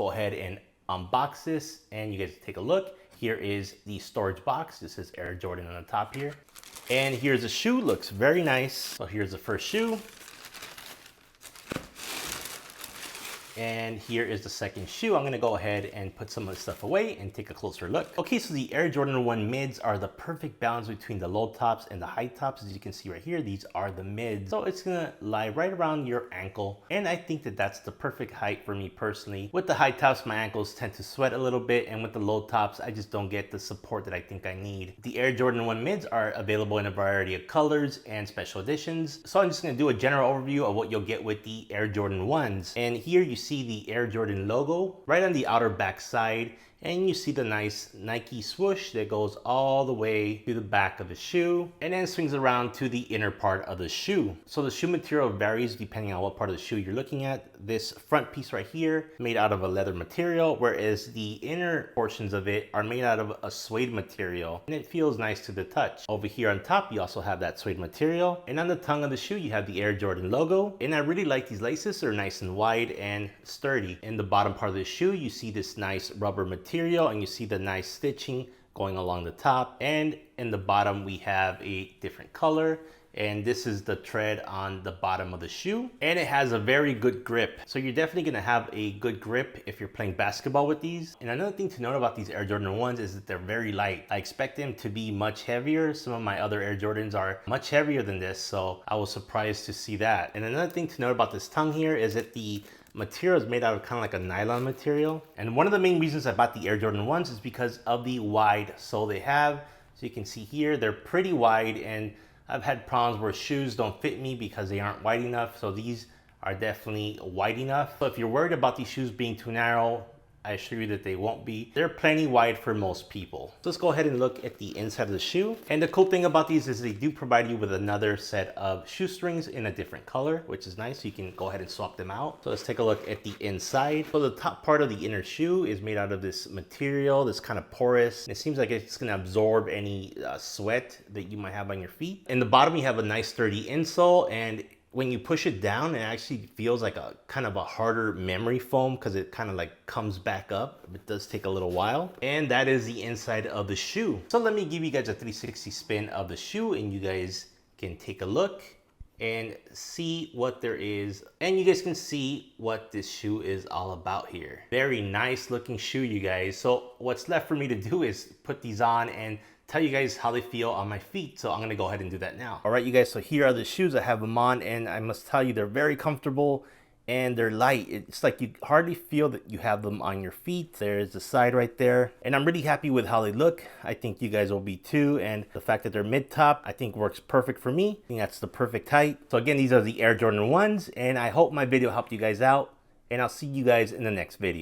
Go ahead and unbox this and you guys take a look. Here is the storage box. This is Air Jordan on the top here. And here's the shoe, looks very nice. So here's the first shoe. And here is the second shoe. I'm gonna go ahead and put some of the stuff away and take a closer look. Okay, so the Air Jordan 1 mids are the perfect balance between the low tops and the high tops. As you can see right here, these are the mids. So it's gonna lie right around your ankle. And I think that that's the perfect height for me personally. With the high tops, my ankles tend to sweat a little bit. And with the low tops, I just don't get the support that I think I need. The Air Jordan 1 mids are available in a variety of colors and special editions. So I'm just gonna do a general overview of what you'll get with the Air Jordan 1s. And here you see the Air Jordan logo right on the outer back side, and you see the nice Nike swoosh that goes all the way to the back of the shoe and then swings around to the inner part of the shoe. So the shoe material varies depending on what part of the shoe you're looking at. This front piece right here made out of a leather material, whereas the inner portions of it are made out of a suede material, and it feels nice to the touch. Over here on top, you also have that suede material, and on the tongue of the shoe, you have the Air Jordan logo. And I really like these laces. They're nice and wide and sturdy. In the bottom part of the shoe, you see this nice rubber material, and you see the nice stitching going along the top. And in the bottom, we have a different color. And this is the tread on the bottom of the shoe, and it has a very good grip. So you're definitely gonna have a good grip if you're playing basketball with these. And another thing to note about these Air Jordan 1s is that they're very light. I expect them to be much heavier. Some of my other Air Jordans are much heavier than this, so I was surprised to see that. And another thing to note about this tongue here is that the material is made out of kind of like a nylon material. And one of the main reasons I bought the Air Jordan 1s is because of the wide sole they have. So you can see here, they're pretty wide, and I've had problems where shoes don't fit me because they aren't wide enough. So these are definitely wide enough. So if you're worried about these shoes being too narrow, I assure you that they won't be. They're plenty wide for most people. So let's go ahead and look at the inside of the shoe. And the cool thing about these is they do provide you with another set of shoestrings in a different color, which is nice. So you can go ahead and swap them out. So let's take a look at the inside. So the top part of the inner shoe is made out of this material, this kind of porous. And it seems like it's gonna absorb any sweat that you might have on your feet. In the bottom, you have a nice sturdy insole, and when you push it down, it actually feels like a kind of a harder memory foam because it kind of like comes back up. It does take a little while. And that is the inside of the shoe. So let me give you guys a 360 spin of the shoe, and you guys can take a look and see what there is. And you guys can see what this shoe is all about here. Very nice looking shoe, you guys. So what's left for me to do is put these on and tell you guys how they feel on my feet. So I'm gonna go ahead and do that now. All right, you guys, so here are the shoes. I have them on, and I must tell you, they're very comfortable and they're light. It's like you hardly feel that you have them on your feet. There's the side right there. And I'm really happy with how they look. I think you guys will be too. And the fact that they're mid-top, I think works perfect for me. I think that's the perfect height. So again, these are the Air Jordan 1s, and I hope my video helped you guys out, and I'll see you guys in the next video.